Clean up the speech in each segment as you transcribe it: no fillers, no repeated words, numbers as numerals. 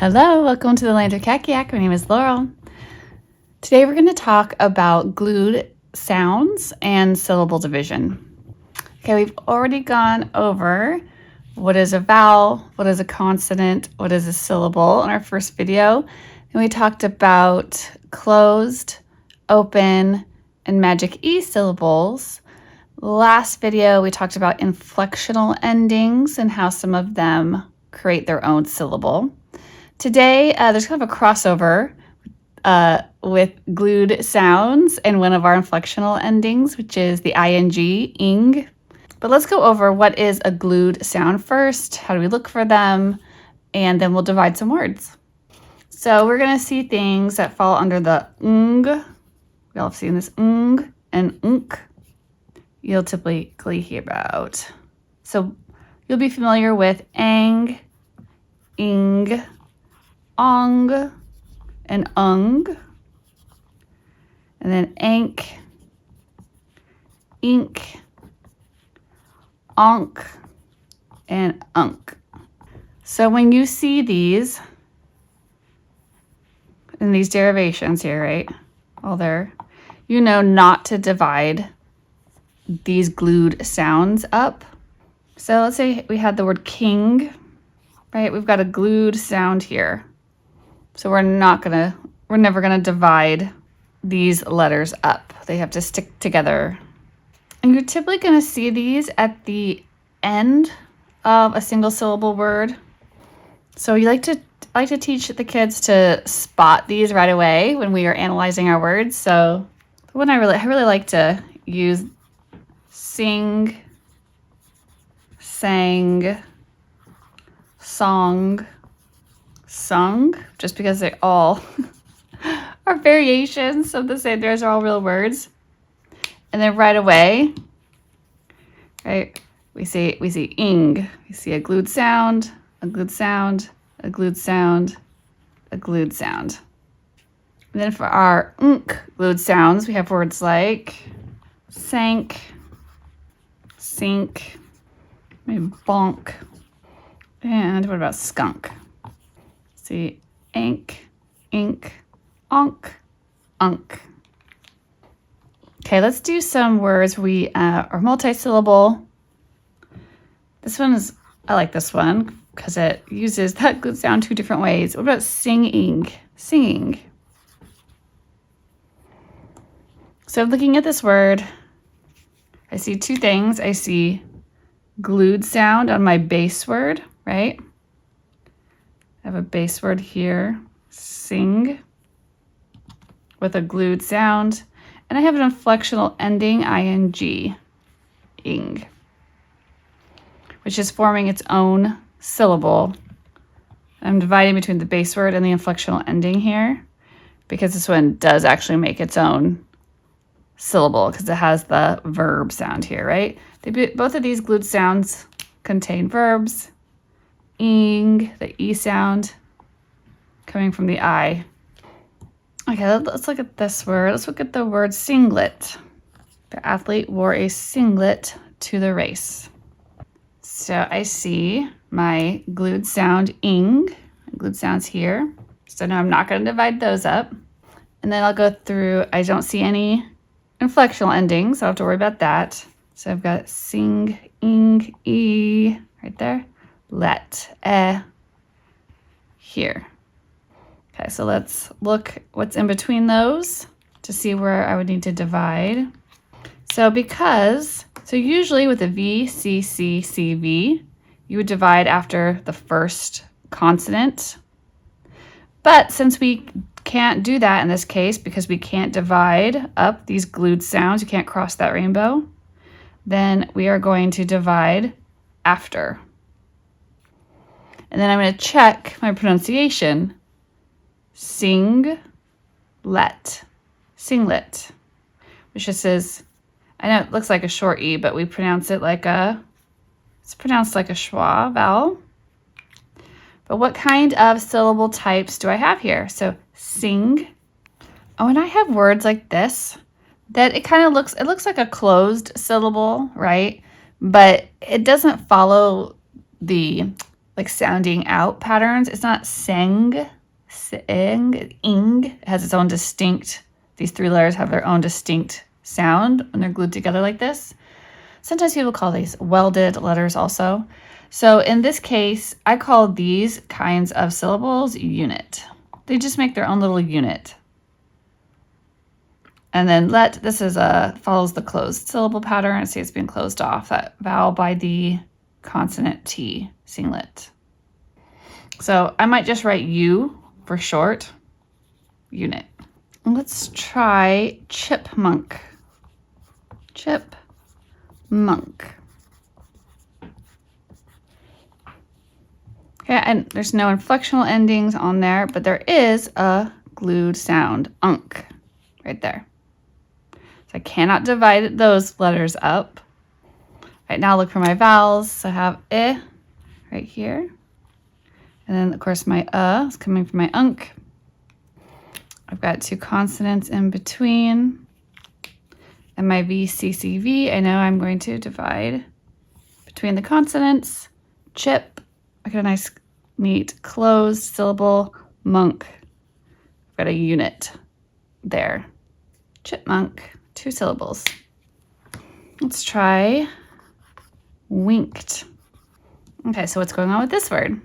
Hello, welcome to the land of Kakiak. My name is Laurel. Today we're going to talk about glued sounds and syllable division. Okay, we've already gone over what is a vowel, what is a consonant, what is a syllable in our first video. And we talked about closed, open, and magic E syllables. Last video we talked about inflectional endings and how some of them create their own syllable. Today, there's kind of a crossover with glued sounds and one of our inflectional endings, which is the ing. But let's go over what is a glued sound first, how do we look for them, and then we'll divide some words. So we're going to see things that fall under the ng. We all have seen this ng and unk. You'll typically hear about. So you'll be familiar with ang, ing, ong, and ung, and then ank, ink, onk, and unk. So when you see these in these derivations here, right, all there, you know not to divide these glued sounds up. So let's say we had the word king, right? We've got a glued sound here. So we're never gonna divide these letters up. They have to stick together. And you're typically gonna see these at the end of a single syllable word. So you like to teach the kids to spot these right away when we are analyzing our words. So when I really like to use sing, sang, song, sung, just because they all are variations of the same. Those are all real words. And then right away, right, we see ing. We see a glued sound, a glued sound, a glued sound, a glued sound. And then for our unk glued sounds, we have words like sank, sink, maybe bonk, and what about skunk? See, ank, ink, onk, unk. Okay, let's do some words we are multisyllable. This one I like this one because it uses that glued sound two different ways. What about singing? Singing. So looking at this word, I see two things. I see glued sound on my base word, right? I have a base word here, sing, with a glued sound. And I have an inflectional ending, ing, which is forming its own syllable. I'm dividing between the base word and the inflectional ending here because this one does actually make its own syllable because it has the verb sound here, right? Both of these glued sounds contain verbs. Ing, the E sound, coming from the I. Okay, let's look at this word. Let's look at the word singlet. The athlete wore a singlet to the race. So I see my glued sound ing, glued sounds here. So no, I'm not going to divide those up. And then I'll go through, I don't see any inflectional endings, so I don't have to worry about that. So I've got sing, ing, e, right there. Let, here. Okay, so let's look what's in between those to see where I would need to divide. So usually with a V, C, C, C, V, you would divide after the first consonant. But since we can't do that in this case because we can't divide up these glued sounds, you can't cross that rainbow, then we are going to divide after. And then I'm going to check my pronunciation. Sing, let, singlet, which just is, I know it looks like a short E, but we pronounce it it's pronounced like a schwa vowel. But what kind of syllable types do I have here? So sing. Oh, and I have words like this that it looks like a closed syllable, right? But it doesn't follow the like sounding out patterns. It's not sang, ing. It has its own distinct, these 3 letters have their own distinct sound when they're glued together like this. Sometimes people call these welded letters also. So in this case, I call these kinds of syllables unit. They just make their own little unit. And then this is follows the closed syllable pattern. See, it's been closed off, that vowel by the consonant T, singlet. So I might just write U for short, unit. Let's try chipmunk. Chipmunk. Okay, and there's no inflectional endings on there, but there is a glued sound, unk, right there. So I cannot divide those letters up. All right, now look for my vowels. So I have I right here. And then, of course, my is coming from my unk. I've got 2 consonants in between. And my V, C, C, V, I know I'm going to divide between the consonants. Chip, I got a nice, neat, closed syllable. Monk, I've got a unit there. Chipmunk, 2 syllables. Let's try winked. Okay, so what's going on with this word?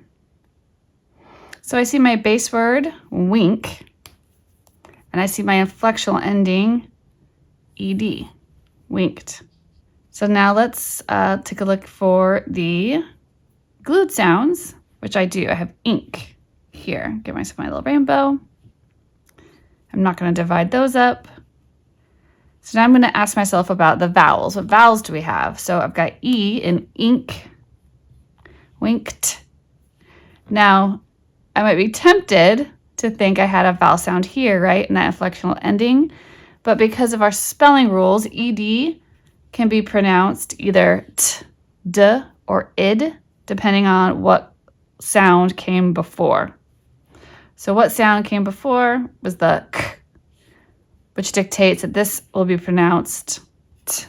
So I see my base word, wink, and I see my inflectional ending, ed, winked. So now let's take a look for the glued sounds, which I do. I have ink here. Give myself my little rainbow. I'm not going to divide those up. So now I'm going to ask myself about the vowels. What vowels do we have? So I've got E in ink, winked. Now, I might be tempted to think I had a vowel sound here, right, in that inflectional ending. But because of our spelling rules, ed can be pronounced either t, d, or id, depending on what sound came before. So what sound came before was the k, which dictates that this will be pronounced t.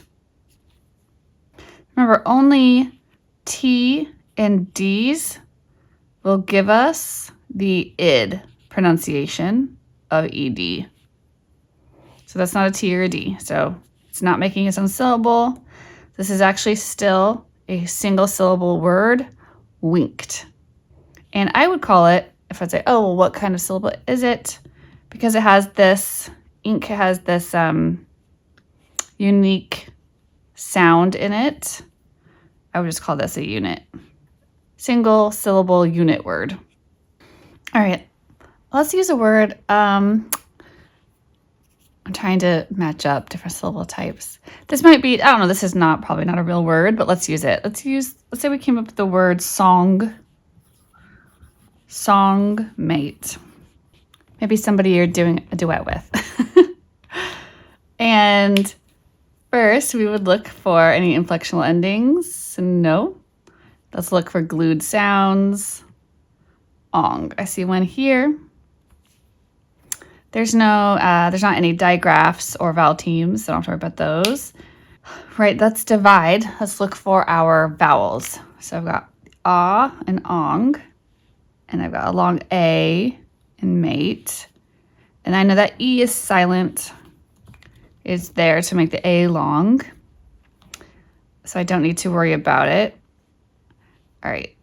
Remember, only T and D's will give us the id pronunciation of ed. So that's not a T or a D. So it's not making its own syllable. This is actually still a single syllable word, winked. And I would call it, if I'd say, oh, well, what kind of syllable is it? Because it has this, ink has this unique sound in it. I would just call this a unit. Single syllable unit word. All right, let's use a word. I'm trying to match up different syllable types. This might be, I don't know, this is probably not a real word, but let's use it. Let's say we came up with the word song. Song mate. Maybe somebody you're doing a duet with. And first we would look for any inflectional endings. No. Let's look for glued sounds. Ong. I see one here. There's not any digraphs or vowel teams, so don't have to worry about those. Right, let's divide. Let's look for our vowels. So I've got ah and ong, and I've got a long a in mate. And I know that E is silent. It's there to make the A long. So I don't need to worry about it. All right,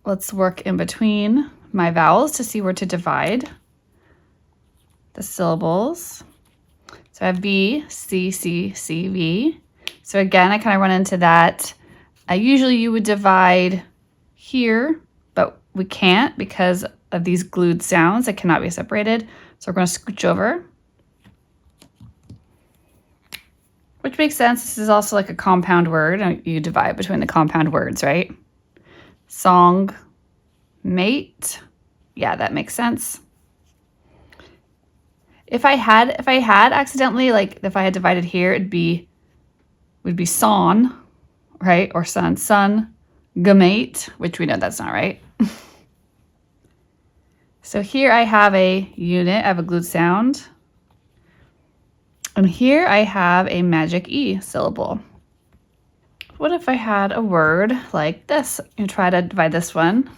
let's work in between my vowels to see where to divide the syllables. So I have B, C, C, C, V. So again, I kind of run into that. Usually you would divide here, but we can't because of these glued sounds that cannot be separated. So we're going to scooch over, which makes sense. This is also like a compound word. You divide between the compound words, right? Song, mate. Yeah, that makes sense. If I had accidentally, like if I had divided here, would be son, right? Or son, gamate, which we know that's not right. So here I have a unit, I have a glued sound. And here I have a magic E syllable. what if I had a word like this? You try to divide this one.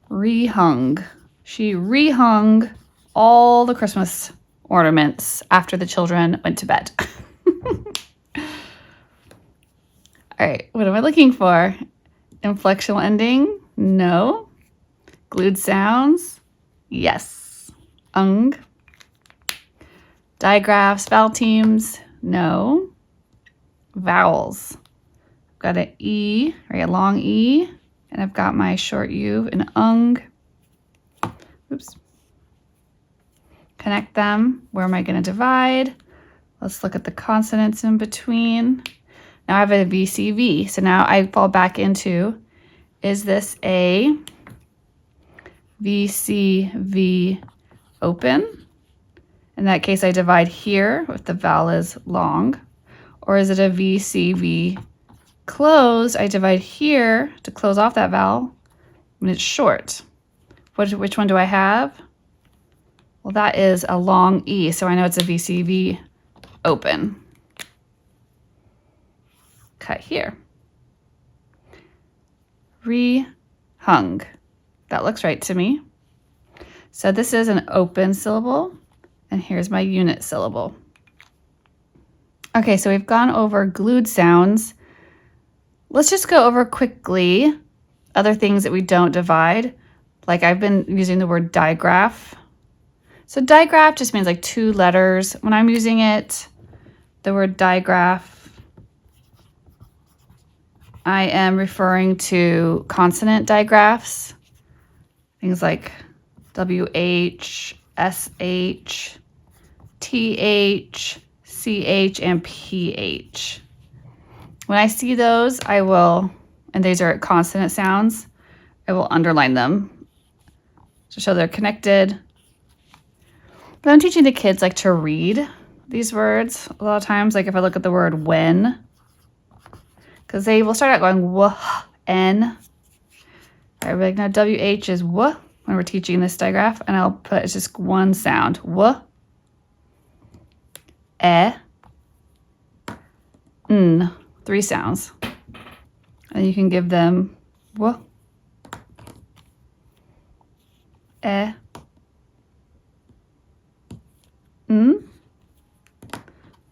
Rehung. She rehung all the Christmas ornaments after the children went to bed. All right, what am I looking for? Inflectional ending? No. Glued sounds? Yes. Ung. Digraphs, vowel teams? No. Vowels. I've got an E, right, a long E, and I've got my short U, an ung. Oops. Connect them. Where am I going to divide? Let's look at the consonants in between. Now I have a VCV, so now I fall back into, is this a VCV open? In that case, I divide here if the vowel is long. Or is it a VCV closed? I divide here to close off that vowel when it's short. Which one do I have? Well, that is a long E, so I know it's a VCV open. Cut here. Rehung. That looks right to me. So this is an open syllable, and here's my unit syllable. Okay, so we've gone over glued sounds. Let's just go over quickly other things that we don't divide. Like I've been using the word digraph. So digraph just means like 2 letters. When I'm using it, the word digraph, I am referring to consonant digraphs. Things like WH, SH, TH, CH, and PH. When I see those, I will, and these are consonant sounds, I will underline them to show they're connected. But I'm teaching the kids like to read these words a lot of times, like if I look at the word when, because they will start out going w, n. I'll be like, now WH is w when we're teaching this digraph, and I'll put it's just one sound, w, e, n, 3 sounds. And you can give them w, e, n.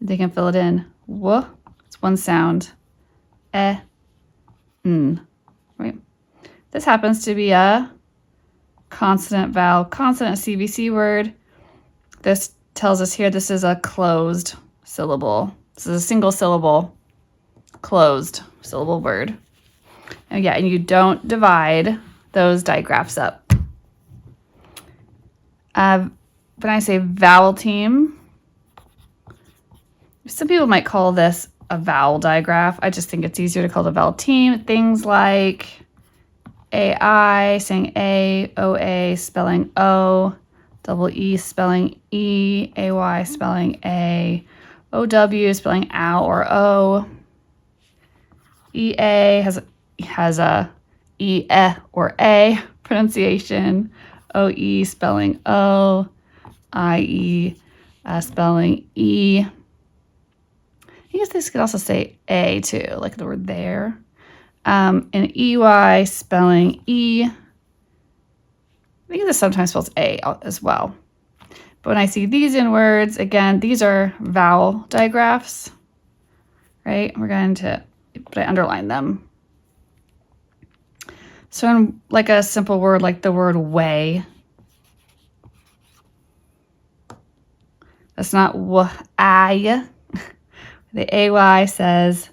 They can fill it in. W, it's one sound. E, n. Right? This happens to be a consonant vowel, consonant CVC word. This tells us here this is a closed syllable. This is a single syllable, closed syllable word. And yeah, and you don't divide those digraphs up. When I say vowel team, some people might call this a vowel digraph. I just think it's easier to call it a vowel team. Things like AI, saying A, OA, spelling O, double E, spelling E, AY, spelling A, OW, spelling ow or O. EA has a E, or A pronunciation. OE, spelling O. IE, spelling E. I guess this could also say A too, like the word there. And EY, spelling E. I think this sometimes spells A as well. But when I see these in words, again, these are vowel digraphs, right? We're going to, but I underline them. So in like a simple word like the word way, that's not w-I. The AY says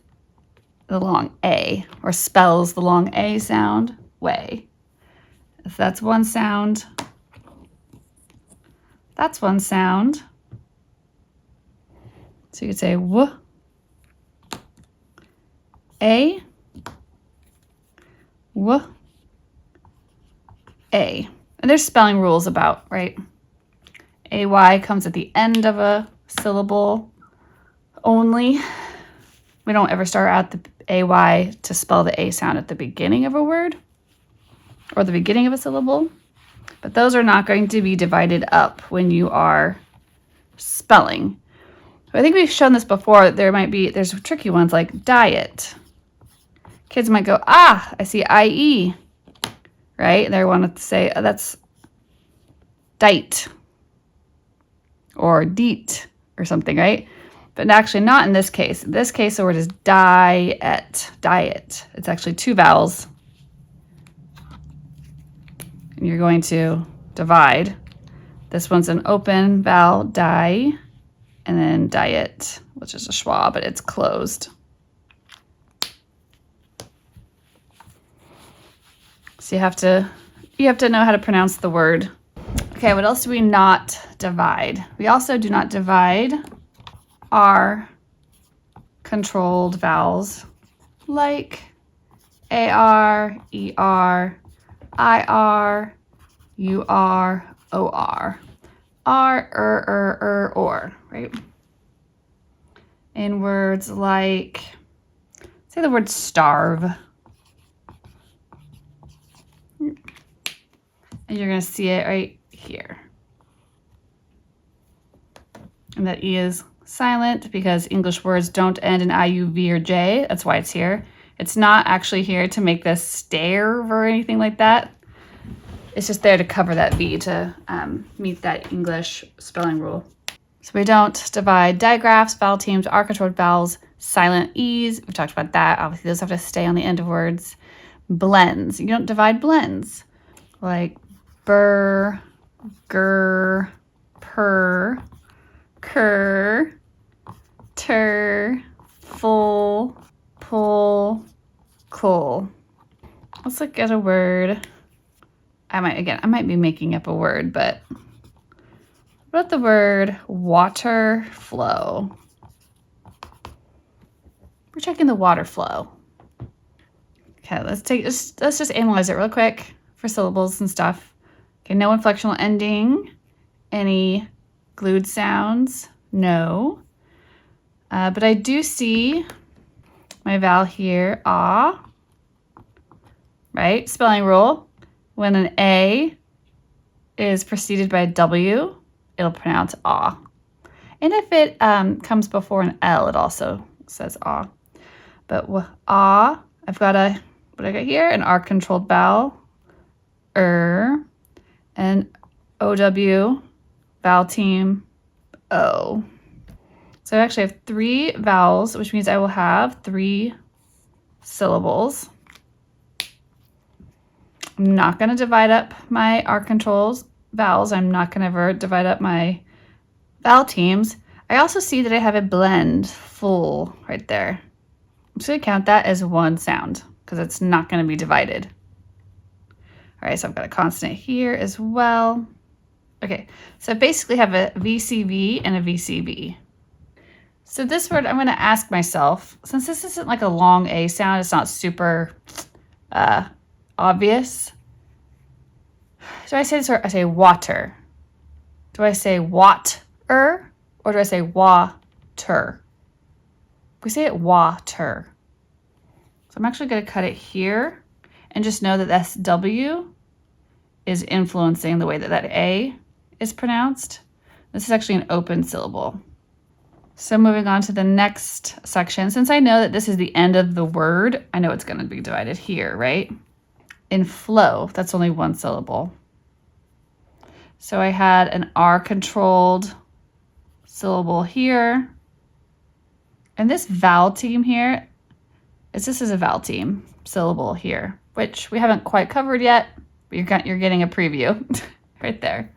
the long A, or spells the long A sound, way. If that's one sound, that's one sound. So you could say w, A, w, A. And there's spelling rules about, right? AY comes at the end of a syllable only. We don't ever start at the AY to spell the A sound at the beginning of a word or the beginning of a syllable. But those are not going to be divided up when you are spelling. So I think we've shown this before. There's tricky ones like diet. Kids might go, ah, I see IE, right? They want to say, oh, that's diet or deet or something, right? But actually not in this case. In this case, the word is diet, diet. It's actually two vowels. And you're going to divide. This one's an open vowel, die, and then diet, which is a schwa, but it's closed. So you have to know how to pronounce the word. Okay, what else do we not divide? We also do not divide our controlled vowels like AR, ER, IR, UR, OR, or, right? In words like, say the word starve. And you're going to see it right here. And that E is silent because English words don't end in I, U, V, or J. That's why it's here. It's not actually here to make this stare or anything like that. It's just there to cover that V to meet that English spelling rule. So we don't divide digraphs, vowel teams, R-controlled vowels, silent E's. We talked about that. Obviously, those have to stay on the end of words. Blends. You don't divide blends. Like burr, gur, purr, cur, tur, full, pull, cull. Let's look at a word. I might be making up a word, but what about the word water flow? We're checking the water flow. Okay, let's just analyze it real quick for syllables and stuff. Okay, no inflectional ending. Any glued sounds? No. But I do see my vowel here, ah, right? Spelling rule. When an A is preceded by a W, it'll pronounce ah. And if it comes before an L, it also says ah. But ah, I've got what I got here, an R-controlled vowel, and OW, vowel team, O. So I actually have 3 vowels, which means I will have 3 syllables. I'm not going to divide up my R-controlled vowels. I'm not going to ever divide up my vowel teams. I also see that I have a blend, full, right there. I'm just going to count that as one sound because it's not going to be divided. All right, so I've got a consonant here as well. Okay, so I basically have a VCV and a VCV. So this word, I'm going to ask myself, since this isn't like a long A sound, it's not super obvious. Do I say this or I say water? Do I say water or do I say water? We say it water. So I'm actually going to cut it here and just know that this W is influencing the way that that A is pronounced. This is actually an open syllable. So moving on to the next section, since I know that this is the end of the word, I know it's going to be divided here, right? In flow, that's only one syllable. So I had an R-controlled syllable here. And this vowel team here, this is a vowel team syllable here, which we haven't quite covered yet, but you're getting a preview right there.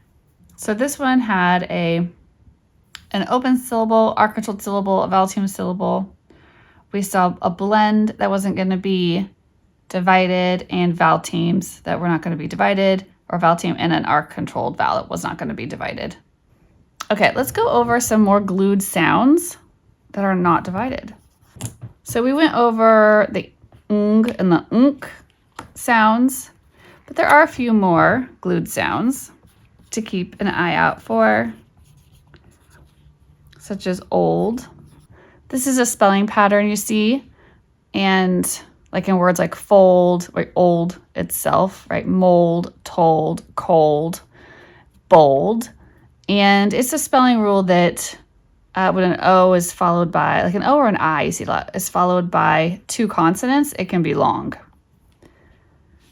So this one had an open syllable, R-controlled syllable, a vowel team syllable. We saw a blend that wasn't going to be divided and vowel teams that were not going to be divided, or vowel team and an R-controlled vowel that was not going to be divided. Okay, let's go over some more glued sounds that are not divided. So we went over the ng and the unk sounds, but there are a few more glued sounds to keep an eye out for, such as old. This is a spelling pattern you see, and like in words like fold, like old itself, right? Mold, told, cold, bold. And it's a spelling rule that when an O is followed by, like an O or an I, you see a lot, is followed by two consonants, it can be long.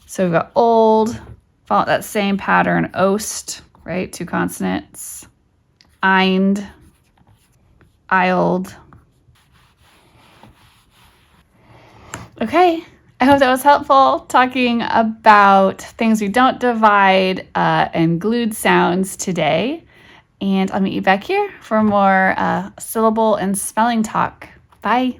So we've got old, follow that same pattern, ost, right? Two consonants. Eind, ild. Okay, I hope that was helpful talking about things we don't divide and glued sounds today. And I'll meet you back here for more syllable and spelling talk. Bye.